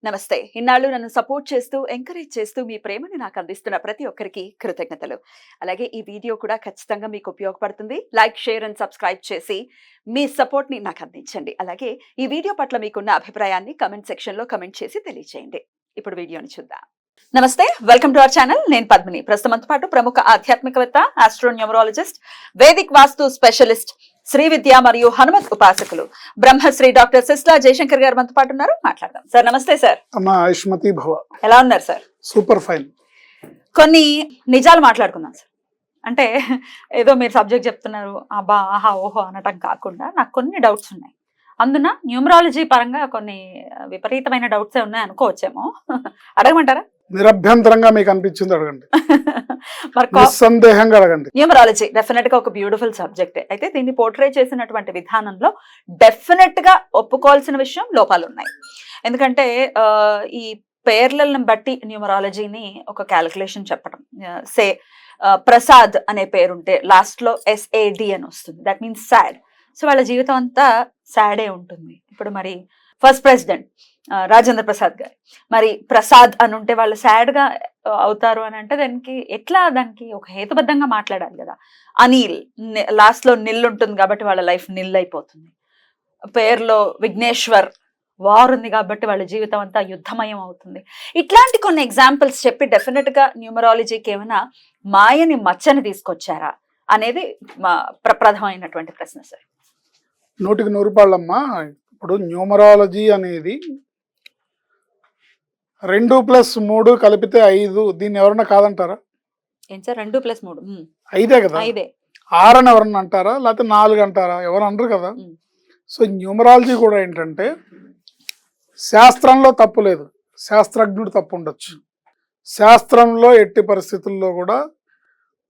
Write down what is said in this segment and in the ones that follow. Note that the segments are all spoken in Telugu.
నమస్తే. ఇన్నాళ్ళు నన్ను సపోర్ట్ చేస్తూ, ఎంకరేజ్ చేస్తూ మీ ప్రేమని నాకు అందిస్తున్న ప్రతి ఒక్కరికి కృతజ్ఞతలు. అలాగే ఈ వీడియో కూడా ఖచ్చితంగా మీకు ఉపయోగపడుతుంది. లైక్, షేర్ అండ్ సబ్స్క్రైబ్ చేసి మీ సపోర్ట్‌ని నాకు అందించండి. అలాగే ఈ వీడియో పట్ల మీకున్న అభిప్రాయాన్ని కామెంట్ సెక్షన్‌లో కామెంట్ చేసి తెలియజేయండి. ఇప్పుడు వీడియోని చూద్దాం. నమస్తే, వెల్కమ్ టు అవర్ ఛానల్. నేను పద్మిని. ప్రస్తుతంతో పాటు ప్రముఖ ఆధ్యాత్మికవేత్త, ఆస్ట్రోన్యూమరాలజిస్ట్, వేదిక్ వాస్తు స్పెషలిస్ట్, శ్రీ విద్య మరియు హనుమత్ ఉపాసకులు బ్రహ్మశ్రీ డాక్టర్ సిస్లా జయశంకర్ గారు మనతో పాటు ఉన్నారు. మాట్లాడదాం. సార్ నమస్తే. సార్ అమ్మా ఆయుష్మతి భవ. ఎలా ఉన్నారు సార్? Super fine. కొన్ని నిజాలు మాట్లాడుకుందాం సార్. అంటే ఏదో మీరు సబ్జెక్ట్ చెప్తున్నారు అబ్బా ఆహా ఓహో అనటం కాకుండా నాకు కొన్ని డౌట్స్ ఉన్నాయి. అందున న్యూమరాలజీ పరంగా కొన్ని విపరీతమైన డౌట్సే ఉన్నాయి అనుకోవచ్చేమో. అడగమంటారా? నిరభ్యంతరంగా మీకు అనిపించింది అడగండి. మరి నిస్సందేహంగా అడగండి. న్యూమరాలజీ డెఫినెట్ గా ఒక బ్యూటిఫుల్ సబ్జెక్ట్. అయితే దీన్ని పోర్ట్రే చేసినటువంటి విధానంలో డెఫినెట్ గా ఒప్పుకోవాల్సిన విషయం లోపాలు ఉన్నాయి. ఎందుకంటే ఈ పేర్లను బట్టి న్యూమరాలజీని ఒక క్యాలిక్యులేషన్ చెప్పడం. సే ప్రసాద్ అనే పేరుంటే లాస్ట్ లో SAD అని వస్తుంది. That means sad. సో వాళ్ళ జీవితం అంతా సాడే ఉంటుంది. ఇప్పుడు మరి ఫస్ట్ ప్రెసిడెంట్ రాజేంద్ర ప్రసాద్ గారు మరి ప్రసాద్ అని ఉంటే వాళ్ళు సాడ్ గా అవుతారు అని అంటే దానికి ఒక హేతుబద్ధంగా మాట్లాడాలి కదా. అనిల్ లాస్ట్ లో నిల్ ఉంటుంది కాబట్టి వాళ్ళ లైఫ్ నిల్ అయిపోతుంది. పేరులో విఘ్నేశ్వర్ వార్ ఉంది కాబట్టి వాళ్ళ జీవితం అంతా యుద్ధమయం అవుతుంది. ఇట్లాంటి కొన్ని ఎగ్జాంపుల్స్ చెప్పి డెఫినెట్ గా న్యూమరాలజీకి ఏమైనా మాయని మచ్చని తీసుకొచ్చారా అనేది మా ప్రప్రథమైనటువంటి ప్రశ్న సార్. 100కి 100 రూపాయలమ్మా. ఇప్పుడు న్యూమరాలజీ అనేది 2+3 కలిపితే 5. దీన్ని ఎవరన్నా కాదంటారా? ఏం సార్ 2+3? 5 కదా. 5 6 అని ఎవరన్నా అంటారా? లేకపోతే 4 అంటారా? ఎవరు అనరు కదా. సో న్యూమరాలజీ కూడా ఏంటంటే శాస్త్రంలో తప్పు లేదు, శాస్త్రజ్ఞుడు తప్పు ఉండొచ్చు. శాస్త్రంలో ఎట్టి పరిస్థితుల్లో కూడా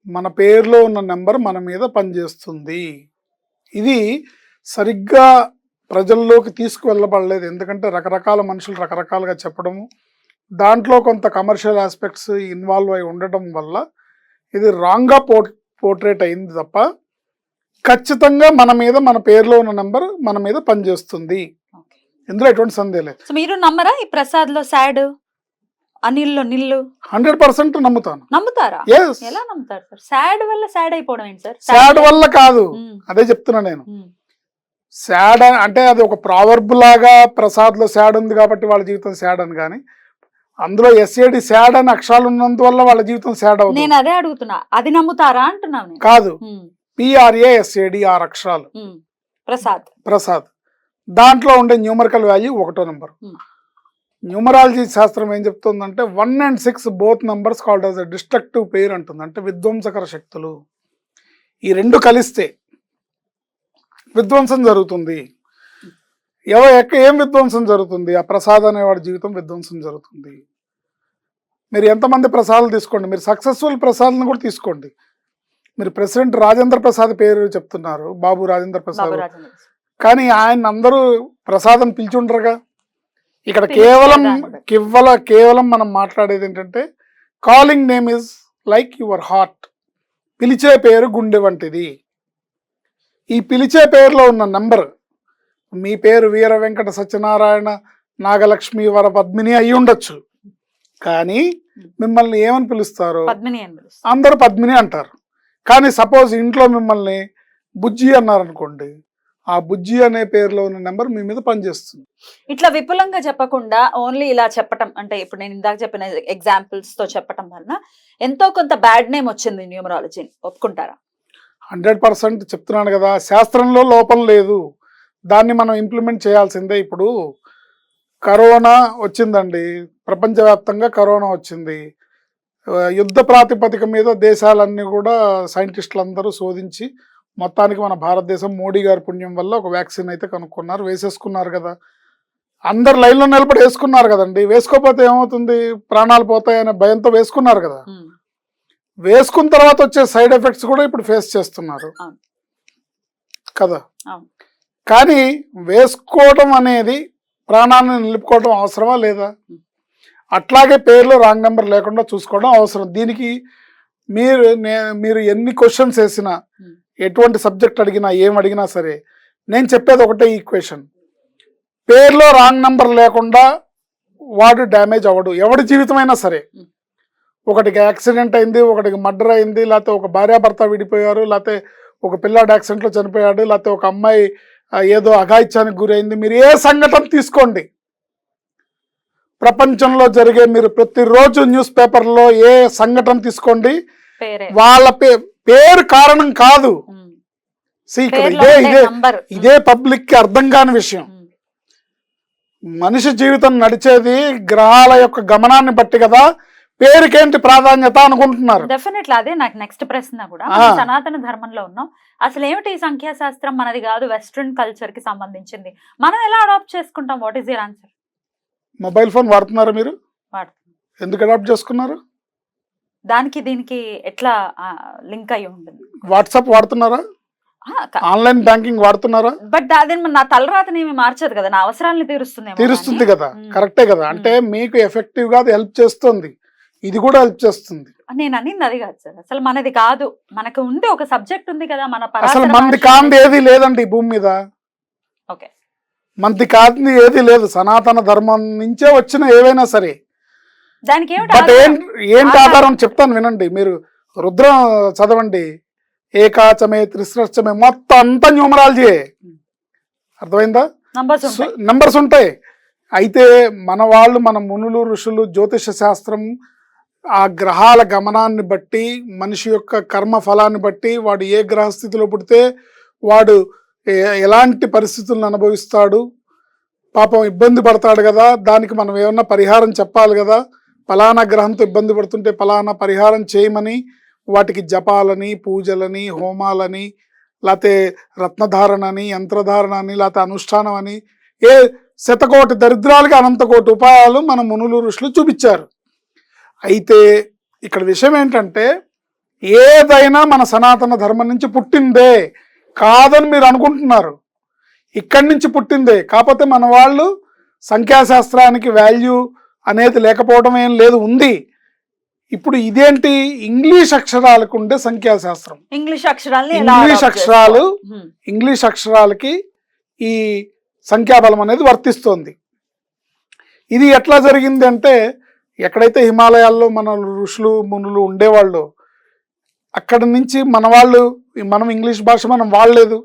మన పేరులో ఉన్న నెంబర్ మన మీద పనిచేస్తుంది. ఇది సరిగ్గా ప్రజల్లోకి తీసుకువెళ్ళబడలేదు. ఎందుకంటే రకరకాల మనుషులు రకరకాలుగా చెప్పడము, దాంట్లో కొంత కమర్షియల్ ఆస్పెక్ట్స్ ఇన్వాల్వ్ అయి ఉండటం వల్ల ఇది రాంగ్గా పోర్ట్రేట్ అయింది తప్ప ఖచ్చితంగా మన మీద మన పేరులో ఉన్న నెంబర్ మన మీద పనిచేస్తుంది. ఇందులో ఎటువంటి సందేహం లేదు. మీరు నమ్మరా ఈ ప్రసాద్ లో సాడ్, అనిల్ లో నిల్లు? 100% నమ్ముతాను. నమ్ముతారా? ఎలా నమ్ముతారు సార్? సాడ్ వల్ల సాడ్ అయిపోవడం ఏంటి సార్? సాడ్ వల్ల కాదు, అదే చెప్తున్నా నేను. సాడ్ అంటే అది ఒక ప్రావర్బ్ లాగా ప్రసాద్ లో సాడ్ ఉంది కాబట్టి వాళ్ళ జీవితం సాడ్ అని, కానీ అందులో SAD సాడ్ అని అక్షరాలు ఉన్నందువల్ల వాళ్ళ జీవితం సాడ్ అవుతుంది. నేను అదే అడుగుతున్నా, అది నమ్ముతారా అంటున్నాను. కాదు, PRASAD 6 అక్షరాలు ప్రసాద్. దాంట్లో ఉండే న్యూమరికల్ వాల్యూ 1వ నెంబర్. న్యూమరాలజీ శాస్త్రం ఏం చెప్తుందంటే 1 and 6 both numbers called as a destructive pair అంటుంది. అంటే విధ్వంసకర శక్తులు. ఈ రెండు కలిస్తే విధ్వంసం జరుగుతుంది. ఏం విధ్వంసం జరుగుతుంది? ఆ ప్రసాద్ అనేవాడి జీవితం విధ్వంసం జరుగుతుంది. మీరు ఎంతమంది ప్రసాదాలు తీసుకోండి, మీరు సక్సెస్ఫుల్ ప్రసాద్ని కూడా తీసుకోండి. మీరు ప్రెసిడెంట్ రాజేంద్ర ప్రసాద్ పేరు చెప్తున్నారు, బాబు రాజేంద్ర ప్రసాద్, కానీ ఆయన అందరూ ప్రసాదం పిలిచుండరుగా. ఇక్కడ కేవలం మనం మాట్లాడేది ఏంటంటే calling name is like your heart. పిలిచే పేరు గుండె వంటిది. ఈ పిలిచే పేరులో ఉన్న నెంబర్, మీ పేరు వీర వెంకట సత్యనారాయణ నాగలక్ష్మి వర పద్మిని అయి ఉండొచ్చు, కానీ మిమ్మల్ని ఏమని పిలుస్తారు? అందరూ పద్మిని అంటారు. కానీ సపోజ్ ఇంట్లో మిమ్మల్ని బుజ్జి అన్నారనుకోండి, ఆ బుజ్జి అనే పేరులో ఉన్న నెంబర్ మీ మీద పనిచేస్తుంది. ఇట్లా విపులంగా చెప్పకుండా ఓన్లీ ఇలా చెప్పటం, అంటే ఇప్పుడు నేను ఇందాక చెప్పిన ఎగ్జాంపుల్స్ తో చెప్పటం వలన ఎంతో కొంత బ్యాడ్ నేమ్ వచ్చింది న్యూమరాలజీని. ఒప్పుకుంటారా? 100% చెప్తున్నాను కదా. శాస్త్రంలో లోపం లేదు, దాన్ని మనం ఇంప్లిమెంట్ చేయాల్సిందే. ఇప్పుడు కరోనా వచ్చిందండి, ప్రపంచవ్యాప్తంగా కరోనా వచ్చింది. యుద్ధ ప్రాతిపదిక మీద దేశాలన్నీ కూడా సైంటిస్టులు అందరూ శోధించి మొత్తానికి మన భారతదేశం మోడీ గారి పుణ్యం వల్ల ఒక వ్యాక్సిన్ అయితే కనుక్కున్నారు, వేసేసుకున్నారు కదా. అందరు లైన్లో నిలబడి వేసుకున్నారు కదండి. వేసుకోకపోతే ఏమవుతుంది? ప్రాణాలు పోతాయనే భయంతో వేసుకున్నారు కదా. వేసుకున్న తర్వాత వచ్చే సైడ్ ఎఫెక్ట్స్ కూడా ఇప్పుడు ఫేస్ చేస్తున్నారు కదా. కానీ వేసుకోవడం అనేది ప్రాణాన్ని నిలుపుకోవడం అవసరమా లేదా? అట్లాగే పేర్లో రాంగ్ నెంబర్ లేకుండా చూసుకోవడం అవసరం. దీనికి మీరు ఎన్ని క్వశ్చన్స్ వేసినా, ఎటువంటి సబ్జెక్ట్ అడిగినా, ఏం అడిగినా సరే నేను చెప్పేది ఒకటే ఈక్వేషన్. పేర్లో రాంగ్ నంబర్ లేకుండా వాడు డ్యామేజ్ అవ్వడు. ఎవడి జీవితమైనా సరే, ఒకటికి యాక్సిడెంట్ అయింది, ఒకటికి మర్డర్ అయింది, లేకపోతే ఒక భార్యాభర్త విడిపోయారు, లేకపోతే ఒక పిల్లాడు యాక్సిడెంట్లో చనిపోయాడు, లేకపోతే ఒక అమ్మాయి ఏదో అఘాయిత్యానికి గురైంది. మీరు ఏ సంఘటన తీసుకోండి, ప్రపంచంలో జరిగే, మీరు ప్రతిరోజు న్యూస్ పేపర్లో ఏ సంఘటన తీసుకోండి, వాళ్ళ పేరు కారణం కాదు. ఇదే పబ్లిక్ కి అర్థం కాని విషయం. మనిషి జీవితం నడిచేది గ్రహాల యొక్క గమనాన్ని బట్టి కదా, పేరుకేంటి ప్రాధాన్యత అనుకుంటున్నారు. డెఫినెట్లీ అదే నాకు నెక్స్ట్ ప్రశ్న కూడా. మనం సనాతన ధర్మంలో ఉన్నాం, అసలు ఏమిటి ఈ సంఖ్యాశాస్త్రం? మనది కాదు, వెస్ట్రన్ కల్చర్ కి సంబంధించింది. మనం ఎలా అడాప్ట్ చేసుకుంటాం? What is your answer? Mobile phone వాడుతున్నారా మీరు? ఎందుకు అడాప్ట్ చేసుకున్నారు? దానికి దీనికి ఎట్లా లింక్ అయ్యి ఉంటుంది? వాట్సాప్ వాడుతున్నారా? ఆన్లైన్ బ్యాంకింగ్ వాడుతున్నారా? బట్ అదే నా తలరాతని మార్చదు కదా, నా అవసరాలను తీరుస్తుంది కదా. కరెక్టే కదా. అంటే మీకు ఎఫెక్టివ్ గా హెల్ప్ చేస్తుంది, ఇది కూడా హెల్ప్ చేస్తుంది. నేను అనింది అది కాదు సార్, అసలు మనది కాదు. మనకు ఉంది ఒక సబ్జెక్ట్ ఉంది కదా, మన అసలు మనది కాంది ఏది లేదండి ఈ భూమి మీద. ఓకే, మనది కాంది ఏది లేదు. సనాతన ధర్మం నుంచే వచ్చిన ఏవైనా సరే దానికి ఏంటి ఆధారం చెప్తాను వినండి. మీరు రుద్రం చదవండి, ఏకాచమే త్రిశ్రష్టమే, మొత్తం అంతా న్యూమరాలజీ. అర్థమైందా? నంబర్స్ ఉంటాయి. అయితే మన వాళ్ళు, మన మునులు ఋషులు జ్యోతిష శాస్త్రం ఆ గ్రహాల గమనాన్ని బట్టి, మనిషి యొక్క కర్మ ఫలాన్ని బట్టి, వాడు ఏ గ్రహస్థితిలో పుడితే వాడు ఎలాంటి పరిస్థితులను అనుభవిస్తాడు, పాపం ఇబ్బంది పడతాడు కదా, దానికి మనం ఏమన్నా పరిహారం చెప్పాలి కదా. ఫలానా గ్రహంతో ఇబ్బంది పడుతుంటే ఫలానా పరిహారం చేయమని వాటికి జపాలని, పూజలని, హోమాలని, లేకపోతే రత్నధారణని, యంత్రధారణ అని, లేకపోతే అనుష్ఠానం అని, ఏ శతకోటి దరిద్రాలకి అనంతకోటి ఉపాయాలు మన మునులు ఋషులు చూపించారు. అయితే ఇక్కడ విషయం ఏంటంటే, ఏదైనా మన సనాతన ధర్మం నుంచి పుట్టిందే కాదని మీరు అనుకుంటున్నారు. ఇక్కడి నుంచి పుట్టిందే. కాకపోతే మన వాళ్ళు సంఖ్యాశాస్త్రానికి వాల్యూ అనేది లేకపోవడం ఏం లేదు, ఉంది. ఇప్పుడు ఇదేంటి, ఇంగ్లీష్ అక్షరాలకు ఉండే సంఖ్యాశాస్త్రం. ఇంగ్లీష్ అక్షరాలకి ఈ సంఖ్యాబలం అనేది వర్తిస్తోంది. ఇది ఎట్లా జరిగింది అంటే, ఎక్కడైతే హిమాలయాల్లో మన ఋషులు మునులు ఉండేవాళ్ళు, అక్కడి నుంచి మన వాళ్ళు, మనం ఇంగ్లీష్ భాష మనం వాడలేదు.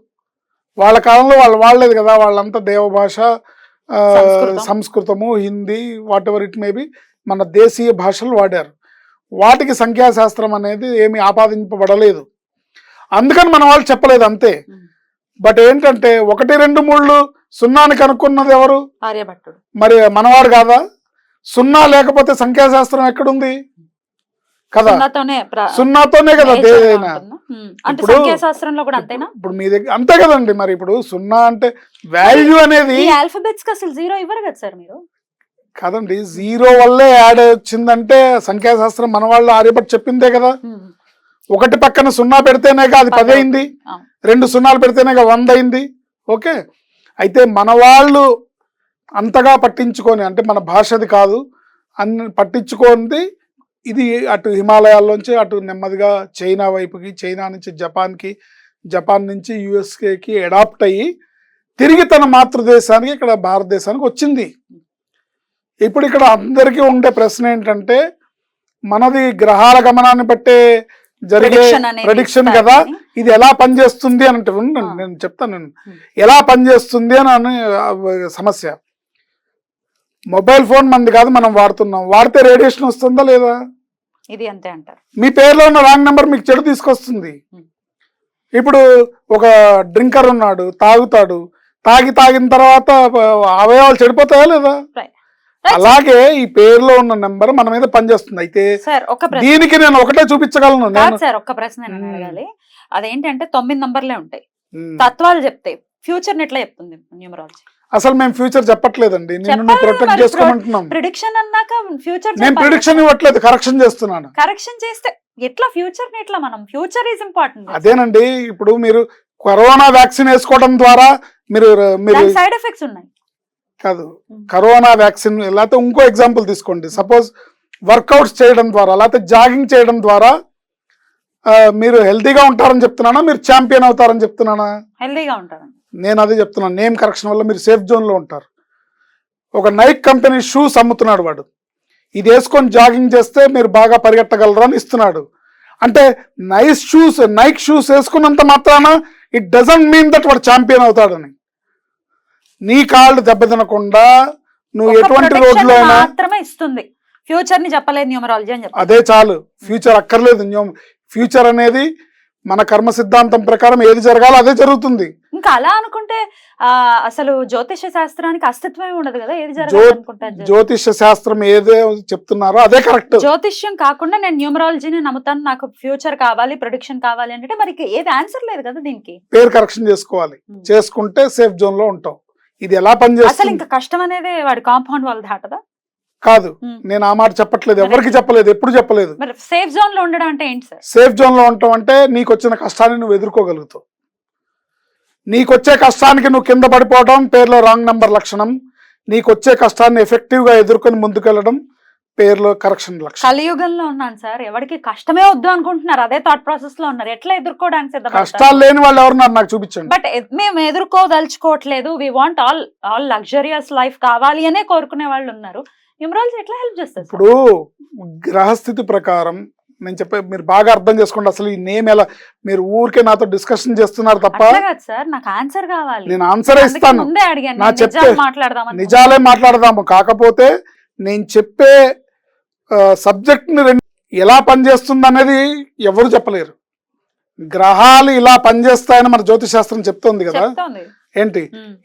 వాళ్ళ కాలంలో వాళ్ళు వాడలేదు కదా. వాళ్ళంతా దేవ భాష, సంస్కృతము, Hindi, whatever it maybe, మన దేశీయ భాషలు వాడారు. వాటికి సంఖ్యాశాస్త్రం అనేది ఏమి ఆపాదింపబడలేదు. అందుకని మన వాళ్ళు చెప్పలేదు, అంతే. బట్ ఏంటంటే 1, 2, 3 సున్నాని కనుక్కున్నది ఎవరు? ఆర్యభట్టుడు. మరి మనవాడు కాదా? సున్నా లేకపోతే సంఖ్యాశాస్త్రం ఎక్కడుంది కదా? సున్నాతోనే కదా ఏదైనా. ఇప్పుడు మీ దగ్గర అంతే కదండి. మరి ఇప్పుడు సున్నా అంటే వాల్యూ అనేది కాదండి, జీరో వల్లే యాడ్ వచ్చిందంటే సంఖ్యాశాస్త్రం మన వాళ్ళు ఆర్యభట్టు చెప్పిందే కదా. 1 పక్కన 0 పెడితేనేగా అది 10 అయింది, 2 సున్నాలు పెడితేనేగా 100 అయింది. ఓకే, అయితే మన వాళ్ళు అంతగా పట్టించుకొని, అంటే మన భాషది కాదు అన్ని పట్టించుకోండి. ఇది అటు హిమాలయాల్లోంచి అటు నెమ్మదిగా చైనా వైపుకి, చైనా నుంచి జపాన్కి, జపాన్ నుంచి యుఎస్కి అడాప్ట్ అయ్యి తిరిగి తన మాతృదేశానికి, ఇక్కడ భారతదేశానికి వచ్చింది. ఇప్పుడు ఇక్కడ అందరికీ ఉండే ప్రశ్న ఏంటంటే, మనది గ్రహాల గమనాన్ని బట్టే జరిగే ప్రెడిక్షన్ కదా, ఇది ఎలా పనిచేస్తుంది అని అంటే నేను చెప్తాను, ఎలా పనిచేస్తుంది అని సమస్య. మొబైల్ ఫోన్ మంది కాదు, మనం వాడుతున్నాం. వాడితే రేడియేషన్ వస్తుందా లేదా? ఇది అంతే అంటారు. మీ పేరులో ఉన్న రాంగ్ నెంబర్ మీకు చెడు తీసుకొస్తుంది. ఇప్పుడు ఒక డ్రింకర్ ఉన్నాడు, తాగుతాడు, తాగిన తర్వాత అవయవాలు చెడిపోతాయా లేదా? అలాగే ఈ పేరులో ఉన్న నెంబర్ మన మీద పనిచేస్తుంది. అయితే దీనికి నేను ఒకటే చూపించగలను. సార్ ఒక్క ప్రశ్న అడగాలి. అదేంటంటే 9 నంబర్లే ఉంటాయి, తత్వాలు చెప్తాయి. ఫ్యూచర్ ఎట్లా చెప్తుంది న్యూమరాలజీ? అసలు మేము ఫ్యూచర్ చెప్పట్లేదండి, నిన్ను ప్రొటెక్ట్ చేసుకోమంటున్నాం. ప్రిడిక్షన్ అన్నాక ఫ్యూచర్ నేను ప్రిడిక్షన్ ఇవ్వట్లేదు, కరెక్షన్ చేస్తున్నాను. కరెక్షన్ చేస్తే ఎట్లా ఫ్యూచర్ ఎట్లా? మనం ఫ్యూచర్ ఈజ్ ఇంపార్టెంట్. అదేనండి, ఇప్పుడు మీరు కరోనా వ్యాక్సిన్ వేసుకోవడం ద్వారా మీరు సైడ్ ఎఫెక్ట్స్ ఉన్నాయి కాదు. కరోనా వ్యాక్సిన్, లేకపోతే ఇంకో ఎగ్జాంపుల్ తీసుకోండి. సపోజ్ వర్కౌట్స్ చేయడం ద్వారా, లేకపోతే జాగింగ్ చేయడం ద్వారా మీరు హెల్తీగా ఉంటారని చెప్తున్నానా, మీరు ఛాంపియన్ అవుతారని చెప్తున్నానా? హెల్తీగా ఉంటారు. నేను అదే చెప్తున్నాను, నేమ్ కరెక్షన్ వల్ల మీరు సేఫ్ జోన్ లో ఉంటారు. ఒక నైక్ కంపెనీ షూస్ అమ్ముతున్నాడు వాడు. ఇది వేసుకొని జాగింగ్ చేస్తే మీరు బాగా పరిగెట్టగలరు అని ఇస్తున్నాడు. అంటే నైక్ షూస్ వేసుకున్నంత మాత్రాన ఇట్ డజంట్ మీన్ దట్ వాడు ఛాంపియన్ అవుతాడని. నీ కాళ్ళు దెబ్బతినకుండా నువ్వు ఎటువంటి రోడ్లో అయినా మాత్రమే ఇస్తుంది, ఫ్యూచర్ ని చెప్పలేదు న్యూమరాలజీ అని చెప్పి. అదే చాలు, ఫ్యూచర్ అక్కర్లేదు. ఫ్యూచర్ అనేది మన కర్మ సిద్ధాంతం ప్రకారం ఏది జరగాలో అదే జరుగుతుంది. ఇంకా అలా అనుకుంటే అసలు జ్యోతిష శాస్త్రానికి అస్తిత్వమే ఉండదు కదా, ఏది జరగాలనుకుంటే. జ్యోతిష శాస్త్రం ఏదే చెప్తున్నారో అదే కరెక్ట్. జ్యోతిష్యం కాకుండా నేను న్యూమరాలజీని నమ్ముతాను, నాకు ఫ్యూచర్ కావాలి, ప్రొడిక్షన్ కావాలి అంటే మరి ఏది ఆన్సర్ లేదు కదా దీనికి. పేరు కరెక్షన్ చేసుకోవాలి, చేసుకుంటే సేఫ్ జోన్ లో ఉంటాం. ఇది ఎలా పనిచేస్తుంది? అసలు ఇంకా కష్టం అనేది వాడి కాంపౌండ్ వాళ్ళు దాటదా? కాదు, నేను ఆ మాట చెప్పట్లేదు, ఎవరికి చెప్పలేదు, ఎప్పుడు చెప్పలేదు. మరి సేఫ్ జోన్ లో ఉండడం అంటే ఏంటి సార్? సేఫ్ జోన్ లో ఉండటం అంటే నీకు వచ్చిన కష్టాన్ని నువ్వు ఎదుర్కోగలుగుతావు. నీకు వచ్చే కష్టానికి నువ్వు కింద పడిపోవడం పేరులో రాంగ్ నంబర్ లక్షణం. నీకు వచ్చే కష్టాన్ని ఎఫెక్టివ్ గా ఎదుర్కొని ముందుకెళ్ళడం పేరులో కరెక్షన్ లక్షణం. కలియుగంలో ఉన్నాను సార్, ఎవరికి కష్టమే వద్దు అనుకుంటున్నారు, అదే థాట్ ప్రాసెస్ లో ఉన్నారు. ఎట్లా ఎదుర్కోవడానికి సిద్ధపడతారు? కష్టాలు లేని వాళ్ళు ఎవరున్నారు నాకు చూపించండి. బట్ మేము ఎదుర్కోదలుచుకోవట్లేదు, we want all luxurious life కావాలి అనే కోరుకునే వాళ్ళు ఉన్నారు. న్యూమరాలజీ ఎట్లా హెల్ప్ చేస్తుంది? ఇప్పుడు గ్రహస్థితి ప్రకారం నేను చెప్పే మీరు బాగా అర్థం చేసుకోండి. అసలు ఈ నేమ్ ఎలా, మీరు ఊరికే నాతో డిస్కషన్ చేస్తున్నారు తప్ప సార్ నాకు ఆన్సర్ కావాలి. నేను ఆన్సర్ ఇస్తాను, నా చెప్తే నిజాలే మాట్లాడదాము. కాకపోతే నేను చెప్పే సబ్జెక్ట్ ని ఎలా పనిచేస్తుంది అనేది ఎవరు చెప్పలేరు. గ్రహాలు ఇలా పనిచేస్తాయని మన జ్యోతిష్ శాస్త్రం చెప్తోంది కదా. ఏంటి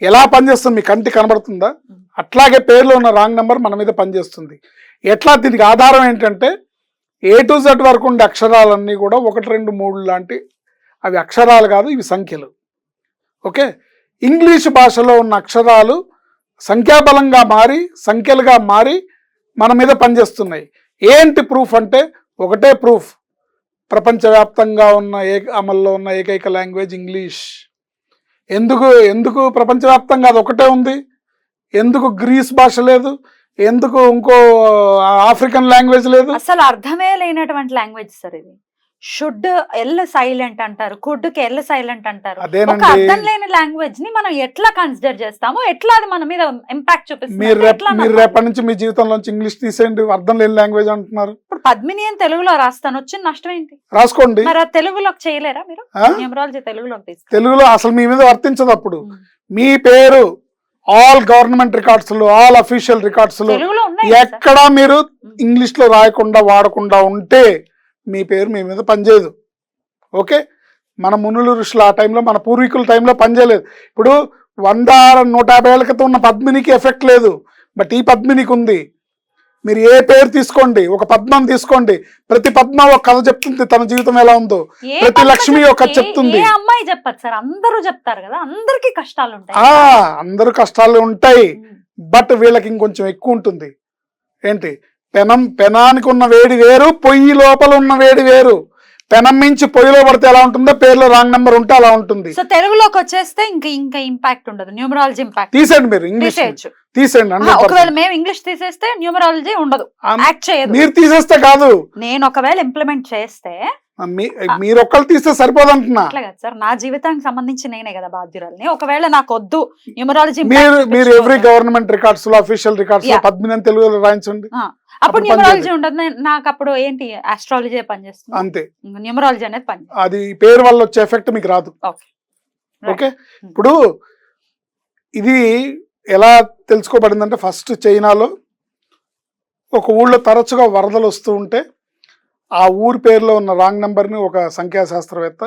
ఎలా పనిచేస్తుంది మీ కంటి కనబడుతుందా? అట్లాగే పేర్లో ఉన్న రాంగ్ నెంబర్ మన మీద పనిచేస్తుంది. ఎట్లా? దీనికి ఆధారం ఏంటంటే A to Z వరకు ఉండే అక్షరాలన్నీ కూడా 1, 2, 3 లాంటి అవి అక్షరాలు కాదు, ఇవి సంఖ్యలు. ఓకే, ఇంగ్లీష్ భాషలో ఉన్న అక్షరాలు సంఖ్యాబలంగా మారి సంఖ్యలుగా మారి మన మీద పనిచేస్తున్నాయి. ఏంటి ప్రూఫ్ అంటే ఒకటే ప్రూఫ్, ప్రపంచవ్యాప్తంగా ఉన్న అమల్లో ఉన్న ఏకైక లాంగ్వేజ్ ఇంగ్లీష్. ఎందుకు ప్రపంచవ్యాప్తంగా అది ఒకటే ఉంది? ఎందుకు గ్రీస్ భాష లేదు? ఎందుకు ఇంకో ఆఫ్రికన్ లాంగ్వేజ్ లేదు? అసలు అర్థమే లేనటువంటి లాంగ్వేజ్ సార్ ఇది. షుడ్ ఎల్ సైలెంట్ అంటారు, కుడ్ కి ఎల్ సైలెంట్ అంటారు. ఒక అర్థం లేని లాంగ్వేజ్ ని మనం ఎట్లా కన్సిడర్ చేస్తాము, ఎట్లా అది మన మీద ఇంపాక్ట్ చూపిస్తుంది? మీరు రేపటి నుంచి మీ జీవితంలోంచి ఇంగ్లీష్ తీసేయండి, అర్థం లేని లాంగ్వేజ్ అంటున్నారు. ఇప్పుడు పద్మిని అని తెలుగులో రాస్తాను, వచ్చిన నష్టం ఏంటి? రాసుకోండి. మరి ఆ తెలుగులోకి చేయలేరా మీరు? న్యూమరాలజీ తెలుగులోకి తీసుకో. తెలుగులో అసలు మీ మీద వర్తించదు. అప్పుడు మీ పేరు ఆల్ గవర్నమెంట్ రికార్డ్స్ లో, ఆల్ అఫీషియల్ రికార్డ్స్ లో ఎక్కడా మీరు ఇంగ్లీష్ లో రాయకుండా వాడకుండా ఉంటే మీ పేరు మీ మీద పనిచేయదు. ఓకే, మన మునులు ఋషులు ఆ టైంలో, మన పూర్వీకుల టైంలో పనిచేయలేదు. ఇప్పుడు 100-150 ఏళ్ల క్రితం ఉన్న పద్మినికి ఎఫెక్ట్ లేదు, బట్ ఈ పద్మినికి ఉంది. మీరు ఏ పేరు తీసుకోండి, ఒక పద్మం తీసుకోండి, ప్రతి పద్మ ఒక కథ చెప్తుంది, తన జీవితం ఎలా ఉందో. ప్రతి లక్ష్మి ఒక కథ చెప్తుంది. అమ్మాయి చెప్పదు సార్, అందరూ చెప్తారు కదా, అందరికి కష్టాలు ఉంటాయి. అందరూ కష్టాలు ఉంటాయి, బట్ వీళ్ళకి ఇంకొంచెం ఎక్కువ ఉంటుంది. ఏంటి? పెనానికి ఉన్న వేడి వేరు, పొయ్యి లోపల ఉన్న వేడి వేరు. పెనం మించి పొయ్యిలో పడితే ఎలా ఉంటుందో పేరులో రాంగ్ నెంబర్ ఉంటే అలా ఉంటుంది. సో తెలుగులోకి వచ్చేస్తే ఇంకా ఇంపాక్ట్ ఉండదు, న్యూమరాలజీ ఇంపాక్ట్. తీసేయండి, మీరు ఇంగ్లీష్ తీసేయండి. ఒకవేళ మేము ఇంగ్లీష్ తీసేస్తే న్యూమరాలజీ ఉండదు, యాక్ట్ చేయదు. మీరు తీసేస్తే కాదు, నేను ఒకవేళ ఇంప్లిమెంట్ చేస్తే మీరు ఒక్కళ్ళు తీస్తే సరిపోదు అంటున్నా. అట్లా కదా సార్, నా జీవితానికి సంబంధించి నేనే కదా బాధ్యురాలని. ఒకవేళ నాకు వద్దు న్యూమరాలజీ, మీరు ఎవ్రీ గవర్నమెంట్ రికార్డ్స్ లో, అఫీషియల్ రికార్డ్స్ లో పద్మిని తెలుగులో రాయించండి, అప్పుడు న్యూమరాలజీ ఉండదు. నాకు అప్పుడు ఏంటి, ఆస్ట్రాలజీ పనిచేస్తుంది అంతే, న్యూమరాలజీ అనేది పని. అది పేరు వల్ల వచ్చే ఎఫెక్ట్ మీకు రాదు. ఓకే, ఇప్పుడు ఇది ఎలా తెలుసుకోబడిందంటే, ఫస్ట్ చైనాలో ఒక ఊళ్ళో తరచుగా వరదలు వస్తూ ఉంటే ఆ ఊరి పేరులో ఉన్న రాంగ్ నెంబర్ని ఒక సంఖ్యాశాస్త్రవేత్త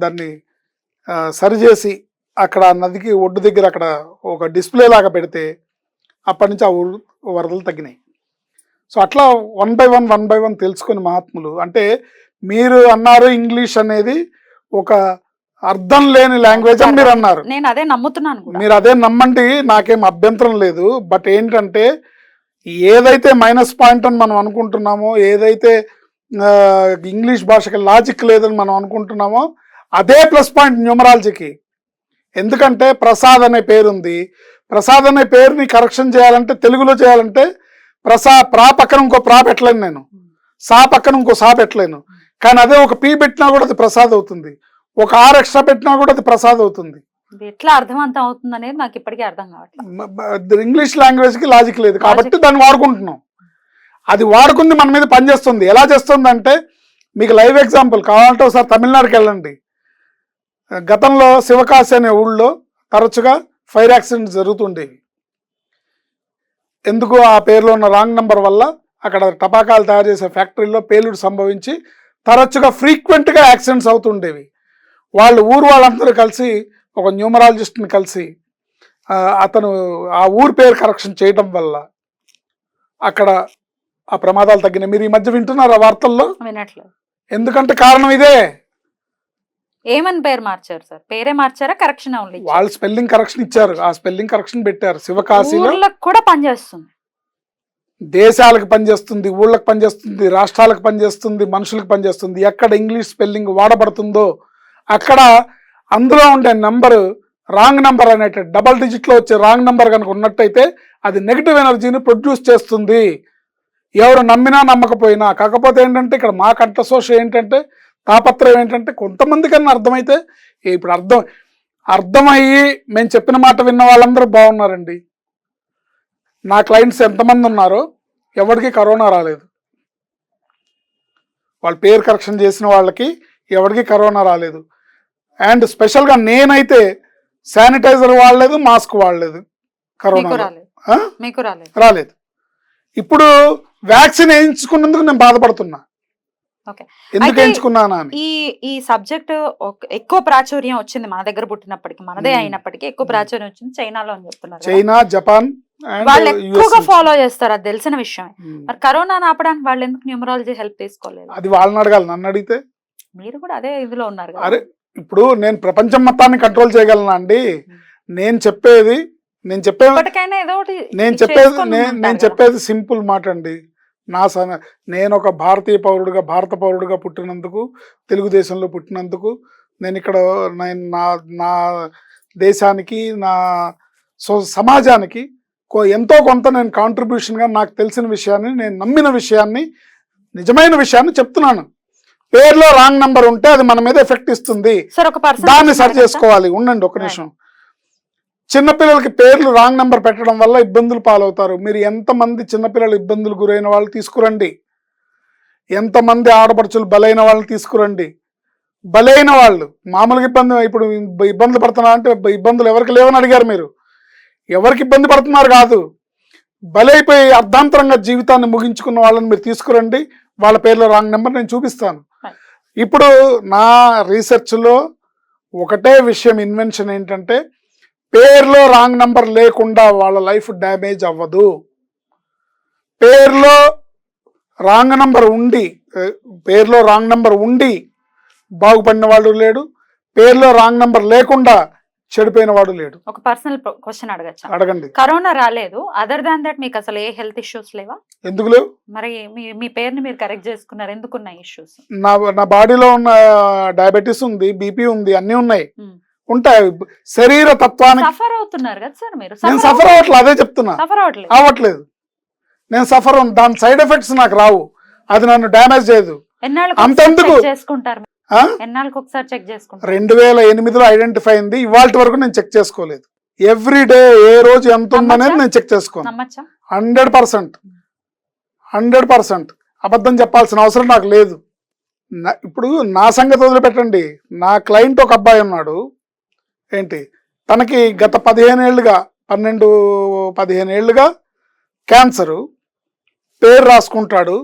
దాన్ని సరిచేసి అక్కడ నదికి ఒడ్డు దగ్గర అక్కడ ఒక డిస్ప్లే లాగా పెడితే అప్పటి నుంచి ఆ ఊరు వరదలు తగ్గినాయి. సో అట్లా 1 by 1 తెలుసుకుని మహాత్ములు. అంటే మీరు అన్నారు ఇంగ్లీష్ అనేది ఒక అర్థం లేని లాంగ్వేజ్ అని మీరు అన్నారు. నేను అదే నమ్ముతున్నాను, మీరు అదే నమ్మండి, నాకేం అభ్యంతరం లేదు. బట్ ఏంటంటే ఏదైతే మైనస్ పాయింట్ అని మనం అనుకుంటున్నామో, ఏదైతే ఇంగ్లీష్ భాషకి లాజిక్ లేదని మనం అనుకుంటున్నామో అదే ప్లస్ పాయింట్ న్యూమరాలజీకి. ఎందుకంటే ప్రసాద్ అనే పేరు ఉంది, ప్రసాద్ అనే పేరుని కరెక్షన్ చేయాలంటే, తెలుగులో చేయాలంటే ప్రా పక్కన ఇంకో ప్రా పెట్టలేను నేను, సా పక్కన ఇంకో సా పెట్టలేను. కానీ అదే ఒక పీ పెట్టినా కూడా అది ప్రసాద్ అవుతుంది, ఒక ఆర్ ఎక్స్ట్రా పెట్టినా కూడా అది ప్రసాద్ అవుతుంది. ఇది ఎట్లా అర్థవంతం అవుతుంది అనేది నాకు ఇప్పటికీ అర్థం కావట్లేదు. ఇంగ్లీష్ లాంగ్వేజ్ కి లాజిక్ లేదు కాబట్టి దాన్ని వాడుకుంటున్నాం. అది వాడుకుంది మన మీద పనిచేస్తుంది. ఎలా చేస్తుంది అంటే, మీకు లైవ్ ఎగ్జాంపుల్ కావాలంటే ఒకసారి తమిళనాడుకి వెళ్ళండి. గతంలో శివకాశి అనే ఊళ్ళో తరచుగా ఫైర్ యాక్సిడెంట్స్ జరుగుతుండేవి. ఎందుకు? ఆ పేరులో ఉన్న రాంగ్ నంబర్ వల్ల అక్కడ టపాకాయలు తయారు చేసే ఫ్యాక్టరీలో పేలుడు సంభవించి తరచుగా ఫ్రీక్వెంట్గా యాక్సిడెంట్స్ అవుతుండేవి. ఊరు వాళ్ళందరూ కలిసి ఒక న్యూమరాలజిస్ట్ని కలిసి అతను ఆ ఊరు పేరు కరెక్షన్ చేయడం వల్ల అక్కడ ఆ ప్రమాదాలు తగ్గినాయి. మీరు ఈ మధ్య వింటున్నారు ఆ వార్తల్లో? వినట్లేదు. ఎందుకంటే కారణం ఇదే. ఏమని పేరు మార్చారు సార్? పేరే మార్చారా? కరెక్షన్ వాళ్ళు స్పెల్లింగ్ కరెక్షన్ ఇచ్చారు. ఆ స్పెల్లింగ్ కరెక్షన్ పెట్టారు. శివకాశిలో కూడా పనిచేస్తుంది. దేశాలకు పనిచేస్తుంది, ఊళ్ళకి పనిచేస్తుంది, రాష్ట్రాలకు పనిచేస్తుంది, మనుషులకు పనిచేస్తుంది. ఎక్కడ ఇంగ్లీష్ స్పెల్లింగ్ వాడబడుతుందో అక్కడ అందులో ఉండే నంబరు రాంగ్ నంబర్ అనేట డబల్ డిజిట్లో వచ్చే రాంగ్ నంబర్ కనుక ఉన్నట్టయితే అది నెగిటివ్ ఎనర్జీని ప్రొడ్యూస్ చేస్తుంది, ఎవరు నమ్మినా నమ్మకపోయినా. కాకపోతే ఏంటంటే ఇక్కడ మా కంఠశోష ఏంటంటే, తాపత్రయం ఏంటంటే, కొంతమంది కన్నా అర్థమైతే ఇప్పుడు అర్థమయ్యి మేము చెప్పిన మాట విన్న వాళ్ళందరూ బాగున్నారండి. నా క్లయింట్స్ ఎంతమంది ఉన్నారో ఎవరికి కరోనా రాలేదు. వాళ్ళ పేరు కరెక్షన్ చేసిన వాళ్ళకి ఎవరికి కరోనా రాలేదు. అండ్ స్పెషల్గా నేనైతే శానిటైజర్ వాడలేదు, మాస్క్ వాడలేదు. కరోనా రాలేదు. ఇప్పుడు వ్యాక్సిన్ వేయించుకున్నందుకు నేను బాధపడుతున్నా. ఎందుకు వేయించుకున్నానా అని. ఈ సబ్జెక్ట్ ఎక్కువ ప్రాచుర్యం వచ్చింది మన దగ్గర పుట్టినప్పటికీ, మనదే అయినప్పటికీ ఎక్కువ ప్రాచుర్యం వచ్చింది చైనాలో అని చెప్తున్నారు. చైనా, జపాన్ వాళ్ళు ఎక్కువగా ఫాలో చేస్తారు, అది తెలిసిన విషయం. మరి కరోనా ఆపడానికి వాళ్ళు ఎందుకు న్యూమరాలజీ హెల్ప్ తీసుకోలేదు? అది వాళ్ళని అడగాలి, నన్ను అడిగితే. మీరు కూడా అదే ఇదిలో ఉన్నారు. అరే ఇప్పుడు నేను ప్రపంచం మొత్తాన్ని కంట్రోల్ చేయగలనా అండి? నేను చెప్పేది సింపుల్ మాట అండి. నేను ఒక భారతీయ పౌరుడుగా, భారత పౌరుడుగా పుట్టినందుకు, తెలుగుదేశంలో పుట్టినందుకు, నేను ఇక్కడ నా దేశానికి, నా సమాజానికి ఎంతో కొంత నేను కాంట్రిబ్యూషన్గా నాకు తెలిసిన విషయాన్ని, నేను నమ్మిన విషయాన్ని, నిజమైన విషయాన్ని చెప్తున్నాను. పేర్లో రాంగ్ నంబర్ ఉంటే అది మన మీద ఎఫెక్ట్ ఇస్తుంది, దాన్ని సరి చేసుకోవాలి. ఉండండి ఒక నిమిషం. చిన్నపిల్లలకి పేర్లు రాంగ్ నెంబర్ పెట్టడం వల్ల ఇబ్బందులు పాలవుతారు. మీరు ఎంతమంది చిన్నపిల్లలు ఇబ్బందులు గురైన వాళ్ళు తీసుకురండి, ఎంతమంది ఆడపడుచులు బలైన వాళ్ళని తీసుకురండి. బలైన వాళ్ళు మామూలుగా ఇప్పుడు ఇబ్బందులు పడుతున్నారు అంటే ఇబ్బందులు ఎవరికి లేవని అడిగారు మీరు. ఎవరికి ఇబ్బంది పడుతున్నారు కాదు, బలైపోయి అర్ధాంతరంగా జీవితాన్ని ముగించుకున్న వాళ్ళని మీరు తీసుకురండి. వాళ్ళ పేర్లో రాంగ్ నెంబర్ నేను చూపిస్తాను. ఇప్పుడు నా రీసెర్చ్లో ఒకటే విషయం, ఇన్వెన్షన్ ఏంటంటే, పేర్లో రాంగ్ నంబర్ లేకుండా వాళ్ళ లైఫ్ డ్యామేజ్ అవ్వదు. పేర్లో రాంగ్ నంబర్ ఉండి బాగుపడిన వాడు లేడు, పేర్లో రాంగ్ నంబర్ లేకుండా చెడిపోయిన వాడు లేడు. ఒక పర్సనల్ క్వశ్చన్ అడగచ్చా? అడగండి. కరోనా రాలేదు, అదర్ దాన్ దట్ మీకు అసలు ఏ హెల్త్ ఇష్యూస్ లేవా? ఎందుకు లేవు? మరి మీ పేరుని మీరు కరెక్ట్ చేసుకున్నారు, ఎందుకున్నాయి ఇష్యూస్? నా బాడీలో ఉన్న డయాబెటీస్ ఉంది, బీపీ ఉంది, అన్ని ఉన్నాయి, ఉంటాయి. శరీర తత్వానికి సఫర్ అవుతున్నారు కదా సార్ మీరు? నేను సఫర్ అవ్వట్లేదు, అదే చెప్తున్నా. అవ్వట్లేదు, నేను సఫర్ దాని సైడ్ ఎఫెక్ట్స్ నాకు రావు, అది నన్ను డ్యామేజ్ చేయదు. అంతెందుకు చేసుకుంటారు? ఎన్నాళ్ళకి ఒకసారి చెక్ చేసుకుంటారు? 2008లో ఐడెంటిఫై అయింది, ఇవాళ వరకు నేను చెక్ చేసుకోలేదు. ఎవ్రీ డే ఏ రోజు ఎంత ఉందనేది నేను చెక్ చేసుకోను. 100% అబద్ధం చెప్పాల్సిన అవసరం నాకు లేదు. ఇప్పుడు నా సంగతి వదిలిపెట్టండి. నా క్లయింట్ ఒక అబ్బాయి ఉన్నాడు, ఏంటి తనకి గత 12-15 ఏళ్ళుగా క్యాన్సరు. పేరు రాసుకుంటాడు,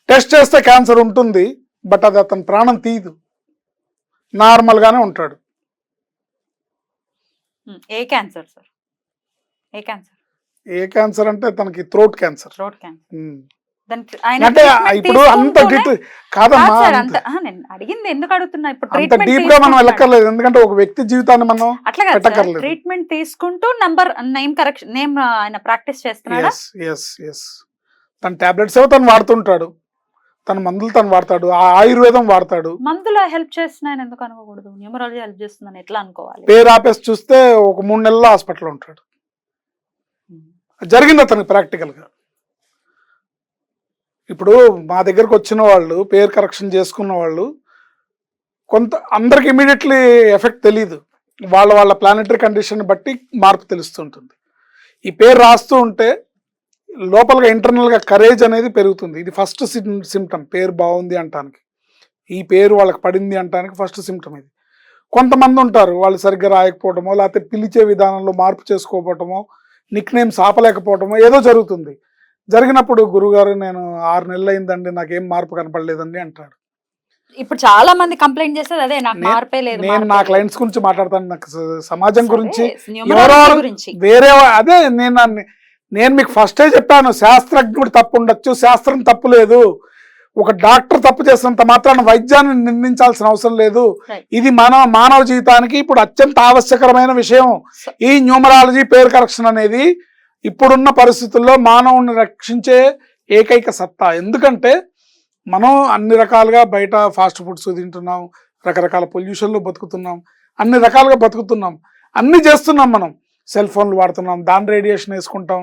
టెస్ట్ చేస్తే క్యాన్సర్ ఉంటుంది, బట్ అది అతని ప్రాణం తీయదు, నార్మల్గానే ఉంటాడు. ఏ క్యాన్సర్ సార్? ఏ క్యాన్సర్ అంటే తనకి థ్రోట్ క్యాన్సర్. అంటే ఇప్పుడు అంత కాదమ్మా, అడిగింది ఎందుకు అడుగుతున్నా, ఇప్పుడు అంత డీప్ గా మనం వెళ్ళక్కర్లేదు. ఎందుకంటే ఒక వ్యక్తి జీవితాన్ని మనం అట్లా ట్రీట్మెంట్ తీసుకుంటూ నేమ్ ఆయన ప్రాక్టీస్ చేస్తున్నాడు. తన టాబ్లెట్స్ ఏవో తను వాడుతుంటాడు, తన మందులు తను వాడతాడు, ఆయుర్వేదం వాడతాడు. మందులు హెల్ప్ చేస్తున్నాయని ఎందుకు అనుకోకూడదు? న్యూమరాలజీ హెల్ప్ చేస్తుందని ఎట్లా అనుకోవాలి? పేరు ఆపేసి చూస్తే ఒక 3 నెలల్లో హాస్పిటల్ ఉంటాడు. జరిగింది అతనికి ప్రాక్టికల్ గా. ఇప్పుడు మా దగ్గరకు వచ్చిన వాళ్ళు, పేరు కరెక్షన్ చేసుకున్న వాళ్ళు అందరికి ఇమీడియట్లీ ఎఫెక్ట్ తెలియదు. వాళ్ళ ప్లానెటరీ కండిషన్ బట్టి మార్పు తెలుస్తుంటుంది. ఈ పేరు రాస్తూ ఉంటే లోపలగా ఇంటర్నల్గా కరేజ్ అనేది పెరుగుతుంది. ఇది ఫస్ట్ సిమ్టమ్, పేరు బాగుంది అంటానికి, ఈ పేరు వాళ్ళకి పడింది అంటానికి ఫస్ట్ సిమ్టమ్ ఇది. కొంతమంది ఉంటారు వాళ్ళు సరిగ్గా రాయకపోవటమో, లేకపోతే పిలిచే విధానంలో మార్పు చేసుకోకపోవటమో, నిక్ నేమ్స్ ఆపలేకపోవటమో ఏదో జరుగుతుంది. జరిగినప్పుడు గురుగారు నేను 6 నెలలు అయిందండి నాకేం మార్పు కనపడలేదండి అంటాడు. ఇప్పుడు చాలా మంది కంప్లైంట్ చేసేది అదే, నాకు మార్పే లేదు. నేను నా క్లయింట్స్ గురించి మాట్లాడతాను, నాకు సమాజం గురించి న్యూమరాలజీ గురించి వేరే అదే నేను మీకు ఫస్టే చెప్పాను, శాస్త్రజ్ఞుడు తప్పు ఉండొచ్చు, శాస్త్రం తప్పు లేదు. ఒక డాక్టర్ తప్పు చేసినంత మాత్రాన వైద్యాన్ని నిర్ణయించాల్సిన అవసరం లేదు. ఇది మానవ జీవితానికి ఇప్పుడు అత్యంత ఆవశ్యకరమైన విషయం. ఈ న్యూమరాలజీ పేరు కరెక్షన్ అనేది ఇప్పుడున్న పరిస్థితుల్లో మానవుని రక్షించే ఏకైక సత్తా. ఎందుకంటే మనం అన్ని రకాలుగా బయట ఫాస్ట్ ఫుడ్స్ తింటున్నాం, రకరకాల పొల్యూషన్లో బతుకుతున్నాం, అన్ని రకాలుగా బతుకుతున్నాం, అన్ని చేస్తున్నాం. మనం సెల్ ఫోన్లు వాడుతున్నాం, దాని రేడియేషన్ వేసుకుంటాం,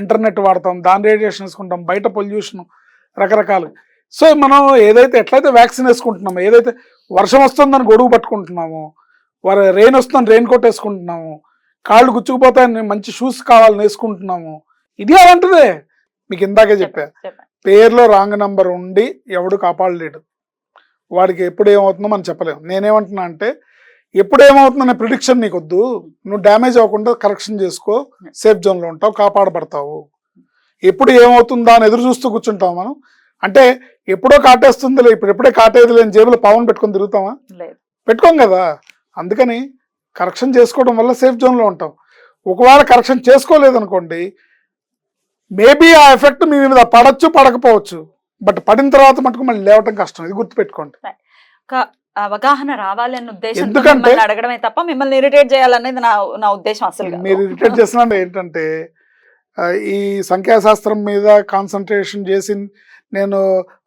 ఇంటర్నెట్ వాడతాం, దాని రేడియేషన్ వేసుకుంటాం, బయట పొల్యూషన్ రకరకాలు. సో మనం ఏదైతే ఎట్లయితే వ్యాక్సిన్ వేసుకుంటున్నామో, ఏదైతే వర్షం వస్తుందని గొడుగు పట్టుకుంటున్నామో, రెయిన్ వస్తుందని రెయిన్ కోట్ వేసుకుంటున్నాము, కాళ్ళు గుచ్చుకుపోతాయని మంచి షూస్ కావాలని వేసుకుంటున్నాము, ఇది అలాంటిదే. మీకు ఇందాకే చెప్పా, పేరులో రాంగ్ నంబర్ ఉండి ఎవడు కాపాడలేడు. వాడికి ఎప్పుడు ఏమవుతుందో మనం చెప్పలేము. నేనేమంటున్నా అంటే ఎప్పుడు ఏమవుతుందనే ప్రిడిక్షన్ నీకు వద్దు, నువ్వు డ్యామేజ్ అవ్వకుండా కరెక్షన్ చేసుకో, సేఫ్ జోన్లో ఉంటావు, కాపాడబడతావు. ఎప్పుడు ఏమవుతుందా అని ఎదురు చూస్తూ కూర్చుంటాం మనం. అంటే ఎప్పుడో కాటేస్తుందిలే, ఇప్పుడు ఎప్పుడే కాటేది లేని జేబులో పవన్ పెట్టుకొని తిరుగుతామా? పెట్టుకోం కదా. అందుకని కరెక్షన్ చేసుకోవడం వల్ల సేఫ్ జోన్లో ఉంటాం. ఒకవేళ కరెక్షన్ చేసుకోలేదనుకోండి, మేబీ ఆ ఎఫెక్ట్ మీ మీద పడచ్చు, పడకపోవచ్చు, బట్ పడిన తర్వాత మటుకు మళ్ళీ లేవటం కష్టం. ఇది గుర్తుపెట్టుకోండి. అవగాహన రావాలి అన్న ఉద్దేశం, ఎందుకంటే అడగడమే తప్ప మిమ్మల్ని ఇరిటేట్ చేయాలనేది నా ఉద్దేశం అసలు. మీరు ఇరిటేట్ చేసిన ఏంటంటే ఈ సంఖ్యాశాస్త్రం మీద కాన్సన్ట్రేషన్ చేసి నేను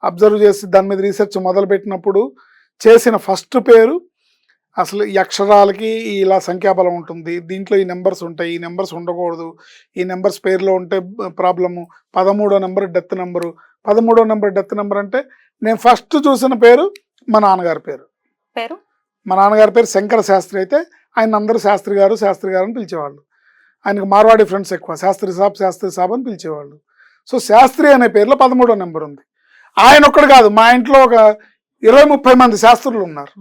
అబ్జర్వ్ చేసి దాని మీద రీసెర్చ్ మొదలుపెట్టినప్పుడు చేసిన ఫస్ట్ పేరు అసలు ఈ అక్షరాలకి ఇలా సంఖ్యాబలం ఉంటుంది, దీంట్లో ఈ నెంబర్స్ ఉంటాయి, ఈ నెంబర్స్ ఉండకూడదు, ఈ నెంబర్స్ పేరులో ఉంటే ప్రాబ్లము. 13వ నెంబర్ డెత్ నెంబరు. 13వ నెంబర్ డెత్ నెంబర్ అంటే నేను ఫస్ట్ చూసిన పేరు మా నాన్నగారి పేరు. మా నాన్నగారి పేరు శంకర శాస్త్రి అయితే ఆయన అందరూ శాస్త్రి గారు అని పిలిచేవాళ్ళు. ఆయనకు మార్వాడి ఫ్రెండ్స్ ఎక్కువ, శాస్త్రి సాబ్ అని పిలిచేవాళ్ళు. సో శాస్త్రి అనే పేరులో 13వ నెంబర్ ఉంది. ఆయన ఒక్కడు కాదు, మా ఇంట్లో ఒక 20-30 మంది శాస్త్రులు ఉన్నారు.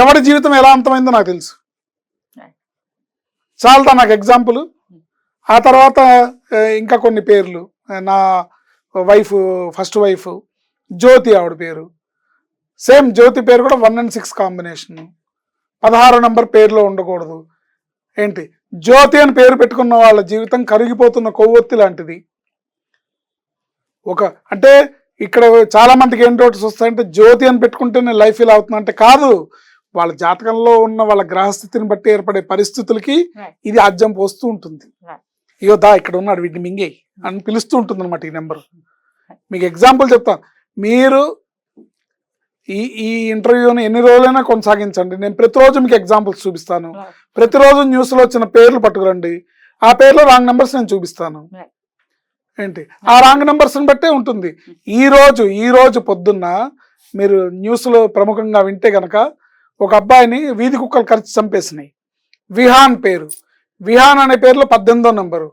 ఎవరి జీవితం ఎలా అంతమైందో నాకు తెలుసు. చాలదా నాకు ఎగ్జాంపుల్. ఆ తర్వాత ఇంకా కొన్ని పేర్లు, నా వైఫ్ ఫస్ట్ వైఫ్ జ్యోతి, ఆవిడ పేరు సేమ్. జ్యోతి పేరు కూడా 1 and 6 కాంబినేషన్. 16వ నెంబర్ పేరులో ఉండకూడదు. ఏంటి జ్యోతి అని పేరు పెట్టుకున్న వాళ్ళ జీవితం కరిగిపోతున్న కొవ్వొత్తి లాంటిది. అంటే ఇక్కడ చాలా మందికి ఏం డౌట్స్ వస్తాయంటే జ్యోతి అని పెట్టుకుంటేనే లైఫ్ ఇలా అవుతుంది అంటే కాదు. వాళ్ళ జాతకంలో ఉన్న వాళ్ళ గ్రహస్థితిని బట్టి ఏర్పడే పరిస్థితులకి ఇది ఆజ్యం పోస్తూ ఉంటుంది. ఇగో దా ఇక్కడ ఉన్నాడు వీటిని మింగే అని పిలుస్తూ ఉంటుంది అనమాట ఈ నెంబర్. మీకు ఎగ్జాంపుల్ చెప్తాను. మీరు ఈ ఇంటర్వ్యూని ఎన్ని రోజులైనా కొనసాగించండి, నేను ప్రతిరోజు మీకు ఎగ్జాంపుల్స్ చూపిస్తాను. ప్రతిరోజు న్యూస్లో వచ్చిన పేర్లు పట్టుకురండి, ఆ పేర్లో రాంగ్ నెంబర్స్ నేను చూపిస్తాను. ఏంటి ఆ రాంగ్ నెంబర్స్ని బట్టే ఉంటుంది. ఈ రోజు పొద్దున్న మీరు న్యూస్లో ప్రముఖంగా వింటే కనుక ఒక అబ్బాయిని వీధి కుక్కలు కరిచి చంపేసినాయి. విహాన్ పేరు. విహాన్ అనే పేరులో 18వ నెంబరు.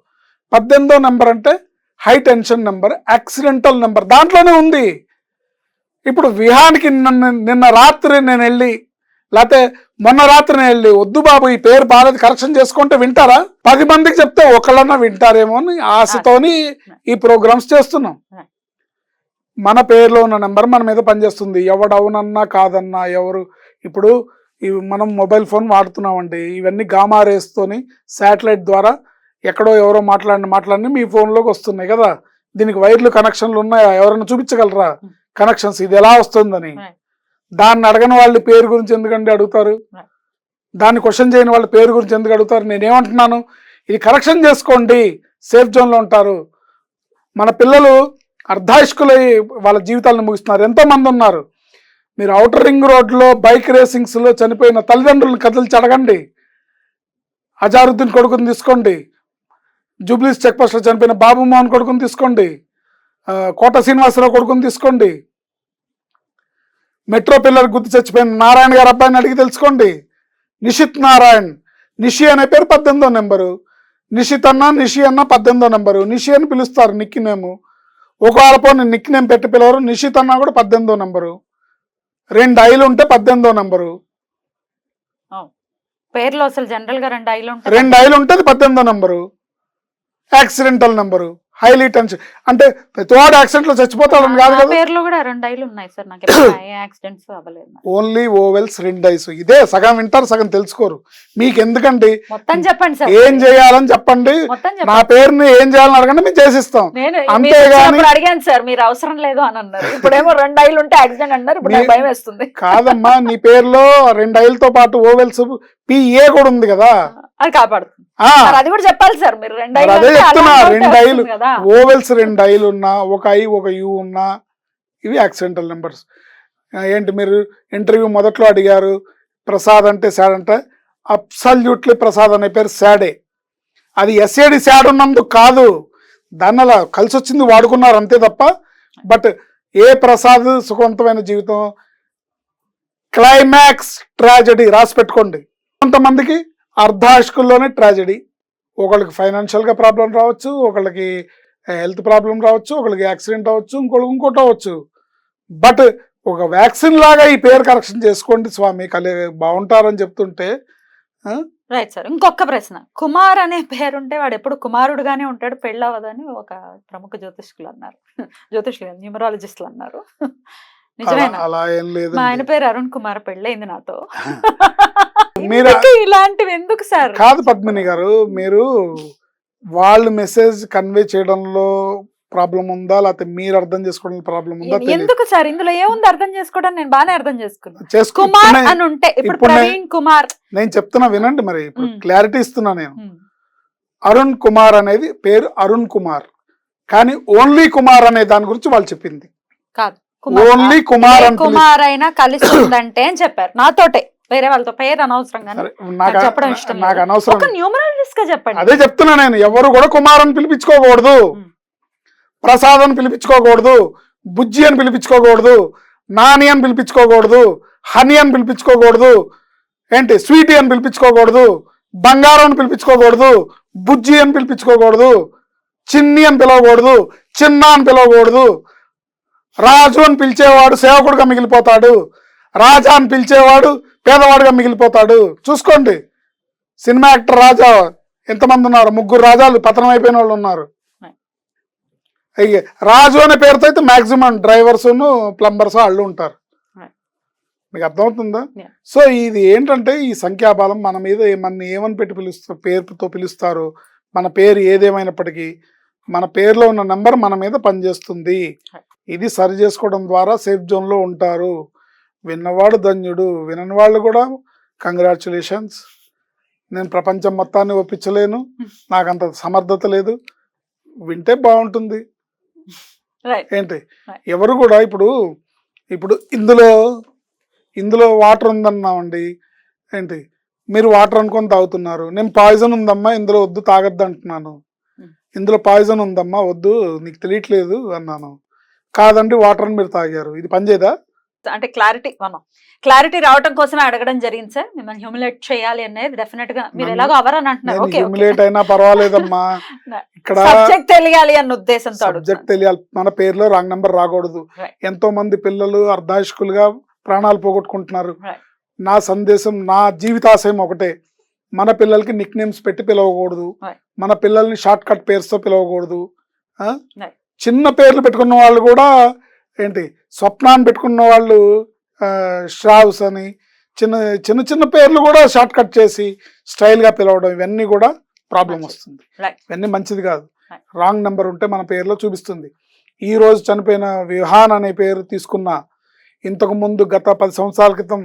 18వ నెంబర్ అంటే high tension number, accidental number దాంట్లోనే ఉంది. ఇప్పుడు విహాన్కి నిన్న రాత్రి నేను వెళ్ళి, లేకపోతే మొన్న రాత్రి నేను వెళ్ళి వద్దు బాబు ఈ పేరు బాగాలేదు కరెక్షన్ చేసుకుంటే వింటారా? 10 మందికి చెప్తే ఒకళ్ళన్నా వింటారేమో అని ఆశతోని ఈ ప్రోగ్రామ్స్ చేస్తున్నాం. మన పేరులో ఉన్న నెంబర్ మన మీద పనిచేస్తుంది. ఎవడవునన్నా కాదన్నా ఎవరు. ఇప్పుడు మనం మొబైల్ ఫోన్ వాడుతున్నామండి, ఇవన్నీ గామా రేస్తోని శాటిలైట్ ద్వారా ఎక్కడో ఎవరో మాట్లాడిన మీ ఫోన్లోకి వస్తున్నాయి కదా. దీనికి వైర్లు కనెక్షన్లు ఉన్నాయా? ఎవరైనా చూపించగలరా కనెక్షన్స్? ఇది ఎలా వస్తుందని. దాన్ని అడగని వాళ్ళ పేరు గురించి ఎందుకంటే అడుగుతారు, దాన్ని క్వశ్చన్ చేయని వాళ్ళ పేరు గురించి ఎందుకు అడుగుతారు? నేనేమంటున్నాను, ఇది కరెక్షన్ చేసుకోండి, సేఫ్ జోన్లో ఉంటారు. మన పిల్లలు అర్ధాయుష్కులై వాళ్ళ జీవితాలను ముగిస్తున్నారు, ఎంతోమంది ఉన్నారు. మీరు ఔటర్ రింగ్ రోడ్లో బైక్ రేసింగ్స్లో చనిపోయిన తల్లిదండ్రులను కదిలించి అడగండి. అజారుద్దీన్ కొడుకుని తీసుకోండి, జూబ్లీస్ చెక్ పోస్ట్లో చనిపోయిన బాబు మోహన్ కొడుకుని తీసుకోండి, కోట శ్రీనివాసరావు కొడుకుని తీసుకోండి, మెట్రో పిల్లలు గుర్తు చచ్చిపోయిన నారాయణ గారి అబ్బాయిని అడిగి తెలుసుకోండి. నిషిత్ నారాయణ్, నిషి అనే పేరు 18వ నెంబరు, నిషిత్ అన్న నిషి అన్న 18వ నెంబరు, నిషి అని పిలుస్తారు నిక్ నేమ్. ఒకవేళ పోనీ నిక్ నేమ్ పెట్టి పిలవరు, నిషిత్ అన్న కూడా 18వ నెంబరు, 2 ఐలు ఉంటే 18వ నెంబరు, పేర్లో అసలు జనరల్ గా 2 ఐలు 2 ఐలు ఉంటే 18వ number. Accidental number, highly tension, అంటే ప్రతివాడు యాక్సిడెంట్ లో చచ్చిపోతాడని కాదు కదా. పేర్లో కూడా 2 ఐలు ఉన్నాయి సార్, నాకు యాక్సిడెంట్స్ అవ్వలేదు. Only vowels 2 ice. ఇదే సగం వింటారు సగం తెలుసుకోరు. మీకు ఎందుకండి, మొత్తం చెప్పండి సార్, ఏం చేయాలని చెప్పండి, నా పేరుని ఏం చేయాలని అడగండి మేము చేసిస్తాం. అంతేగాని అడిగాను సార్, మీరు అవసరం లేదు అని అన్నారు. ఇప్పుడేమో 2 ఐలు ఉంటే యాక్సిడెంట్ అన్నారు, ఇప్పుడు నాకు భయం వేస్తుంది. కాదమ్మా, నీ పేరులో 2 ఐలతో పాటు ఓవెల్స్ పిఏ కూడా ఉంది కదా, అది కాపాడుతుంది. అది కూడా చెప్పాలి సార్ మీరు. 2 అదే చెప్తున్నా, 2 ఐలు ఓవెల్స్ 2 ఐలు ఉన్నా, 1 ఐ 1 యు ఉన్నా, ఇవి యాక్సిడెంటల్ నెంబర్స్. ఏంటి మీరు ఇంటర్వ్యూ మొదట్లో అడిగారు ప్రసాద్ అంటే సాడ్ అంటే, అబ్సల్యూట్లీ ప్రసాద్ అనే పేరు సాడే. అది ఎస్ఏడి సాడ్ ఉన్నందుకు కాదు, దాన్ని అలా కలిసి వచ్చింది వాడుకున్నారు అంతే తప్ప. బట్ ఏ ప్రసాద్ సుఖవంతమైన జీవితం, క్లైమాక్స్ ట్రాజెడీ రాసి పెట్టుకోండి. కొంతమందికి అర్ధాష్కుల్లోనే ట్రాజెడీ. ఒకళ్ళకి ఫైనాన్షియల్గా ప్రాబ్లం రావచ్చు, ఒకళ్ళకి హెల్త్ ప్రాబ్లం రావచ్చు, ఒకళ్ళకి యాక్సిడెంట్ అవ్వచ్చు, ఇంకోటి అవ్వచ్చు. బట్ ఒక వ్యాక్సిన్ లాగా ఈ పేరు కరెక్షన్ చేసుకోండి స్వామి, బాగుంటారని చెప్తుంటే. Right sir. ఇంకొక ప్రశ్న, కుమార్ అనే పేరుంటే వాడు ఎప్పుడు కుమారుడుగానే ఉంటాడు, పెళ్ళవదని ఒక ప్రముఖ జ్యోతిష్కులు అన్నారు. జ్యోతిష్కులు న్యూమరాలజిస్టులు అన్నారు. నిజమేనా? అలా ఏం లేదు. మా ఆయన పేరు అరుణ్ కుమార్, పెళ్ళైంది నాతో. మీరు ఇలాంటివి ఎందుకు సార్? కాదు పద్మిని గారు, మీరు వాళ్ళు మెసేజ్ కన్వే చేయడంలో ప్రాబ్లం ఉందా, లేకపోతే మీరు అర్థం చేసుకోవడంలో ప్రాబ్లం ఉందా? ఎందుకు సార్, ఇందులో ఏముంది అర్థం చేసుకోవడం? నేను బాగానే అర్థం చేసుకున్నాను. కుమార్ అని ఉంటే ఇప్పుడు ప్రవీణ్ కుమార్. నేను చెప్తున్నా వినండి, మరి ఇప్పుడు క్లారిటీ ఇస్తున్నా నేను. అరుణ్ కుమార్ అనేది పేరు అరుణ్ కుమార్, కానీ ఓన్లీ కుమార్ అనే దాని గురించి వాళ్ళు చెప్పింది కాదు. ఓన్లీ కుమార్ కుమార్ అయినా కలిసి ఉందంటే అని చెప్పారు నాతోటే, వేరే వాళ్ళతో పేరు అనవసరం. చెప్పడం ఇష్టం, నాకు అనవసరం. న్యూమరాలజిస్ట్ గా చెప్పండి. అదే చెప్తున్నా నేను, ఎవరు కూడా కుమార్ అని పిలిపించుకోకూడదు, ప్రసాద్ అని పిలిపించుకోకూడదు, బుజ్జి అని పిలిపించుకోకూడదు, నాని అని పిలిపించుకోకూడదు, హనీ అని పిలిపించుకోకూడదు, ఏంటి స్వీటీ అని పిలిపించుకోకూడదు, బంగారం అని పిలిపించుకోకూడదు, బుజ్జి అని పిలిపించుకోకూడదు, చిన్ని అని పిలవకూడదు, చిన్న అని పిలవకూడదు. రాజు అని పిలిచేవాడు సేవకుడుగా మిగిలిపోతాడు, రాజా అని పిలిచేవాడు పేదవాడుగా మిగిలిపోతాడు. చూసుకోండి, సినిమా యాక్టర్ రాజా ఎంతమంది ఉన్నారు, 3 రాజాలు పతనం అయిపోయిన వాళ్ళు ఉన్నారు. అయ్యే రాజు అనే పేరుతో అయితే మాక్సిమం డ్రైవర్స్ ప్లంబర్స్ వాళ్ళు ఉంటారు. మీకు అర్థమవుతుందా? సో ఇది ఏంటంటే ఈ సంఖ్యాబలం మన మీద మన ఏమని పెట్టి పేరుతో పిలుస్తారు. మన పేరు ఏదేమైనప్పటికీ మన పేరులో ఉన్న నెంబర్ మన మీద పనిచేస్తుంది. ఇది సరి చేసుకోవడం ద్వారా సేఫ్ జోన్లో ఉంటారు. విన్నవాడు ధన్యుడు, వినని వాళ్ళు కూడా కంగ్రాచులేషన్స్. నేను ప్రపంచం మొత్తాన్ని ఒప్పించలేను, నాకు అంత సమర్థత లేదు, వింటే బాగుంటుంది. ఏంటి ఎవరు కూడా ఇప్పుడు ఇందులో వాటర్ ఉందన్నామండి, ఏంటి మీరు వాటర్ అనుకొని తాగుతున్నారు, నేను పాయిజన్ ఉందమ్మా ఇందులో వద్దు తాగద్దు అంటున్నాను, ఇందులో పాయిజన్ ఉందమ్మా వద్దు నీకు తెలియట్లేదు అన్నాను, కాదండి వాటర్ అని మీరు తాగారు, ఇది పనిచేయదా? అంటే క్లారిటీ రావడం కోసమే అడగడం జరిగింది సార్. మిమ్మల్ని హ్యూమిలేట్ చేయాలి అనేది డెఫినెట్ గా మీరు ఎలాగో అవరని అంటున్నారు. హ్యూమిలేట్ అయినా పర్వాలేదమ్మా, ఇక్కడ సబ్జెక్ట్ తెలియాలి అన్న ఉద్దేశంతో సబ్జెక్ట్ తెలియాలి. మన పేరులో రాంగ్ నెంబర్ రాకూడదు. ఎంతో మంది పిల్లలు అర్ధాయుష్కులుగా ప్రాణాలు పోగొట్టుకుంటున్నారు. నా సందేశం, నా జీవితాశయం ఒకటే, మన పిల్లలకి నిక్ నేమ్స్ పెట్టి పిలవకూడదు, మన పిల్లల్ని షార్ట్ కట్ పేర్స్తో పిలవకూడదు. చిన్న పేర్లు పెట్టుకున్న వాళ్ళు కూడా ఏంటి స్వప్నాన్ని పెట్టుకున్న వాళ్ళు శ్రావ్స్ అని చిన్న చిన్న పేర్లు కూడా షార్ట్ కట్ చేసి స్టైల్గా పిలవడం, ఇవన్నీ కూడా ప్రాబ్లం వస్తుంది. ఇవన్నీ మంచిది కాదు. రాంగ్ నెంబర్ ఉంటే మన పేరులో చూపిస్తుంది. ఈ రోజు చనిపోయిన విహాన్ అనే పేరు తీసుకున్న, ఇంతకు ముందు గత 10 సంవత్సరాల క్రితం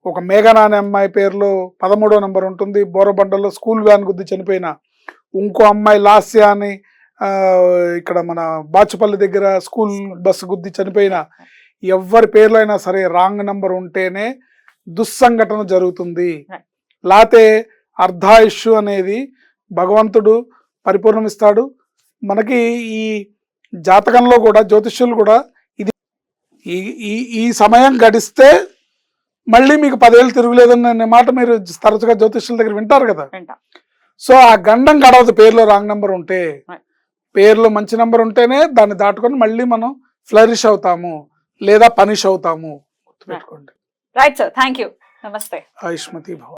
ఒక మేఘనా అనే అమ్మాయి పేరులో 13వ నెంబర్ ఉంటుంది. బోరబండలో స్కూల్ వ్యాన్ గుద్ది చనిపోయిన ఇంకో అమ్మాయి లాస్య అని ఇక్కడ మన బాచుపల్లి దగ్గర స్కూల్ బస్సు గుద్ది చనిపోయిన, ఎవరి పేర్లు అయినా సరే రాంగ్ నెంబర్ ఉంటేనే దుస్సంఘటన జరుగుతుంది. లేతే అర్ధాయుష్ అనేది భగవంతుడు పరిపూర్ణమిస్తాడు. మనకి ఈ జాతకంలో కూడా జ్యోతిష్యులు కూడా ఇది ఈ సమయం గడిస్తే మళ్ళీ మీకు 10 ఏళ్ళు తిరుగులేదని అనే మాట మీరు తరచుగా జ్యోతిష్యుల దగ్గర వింటారు కదా. వింటాం. సో ఆ గండం గడవదు పేరులో రాంగ్ నెంబర్ ఉంటే. Right. పేరులో మంచి నెంబర్ ఉంటేనే దాన్ని దాటుకొని మళ్ళీ మనం ఫ్లరిష్ అవుతాము లేదా పనిష్ అవుతాము. గుర్తుపెట్టుకోండి. రైట్ సార్, థ్యాంక్ యూ, నమస్తే. ఆయుష్మతి భవ.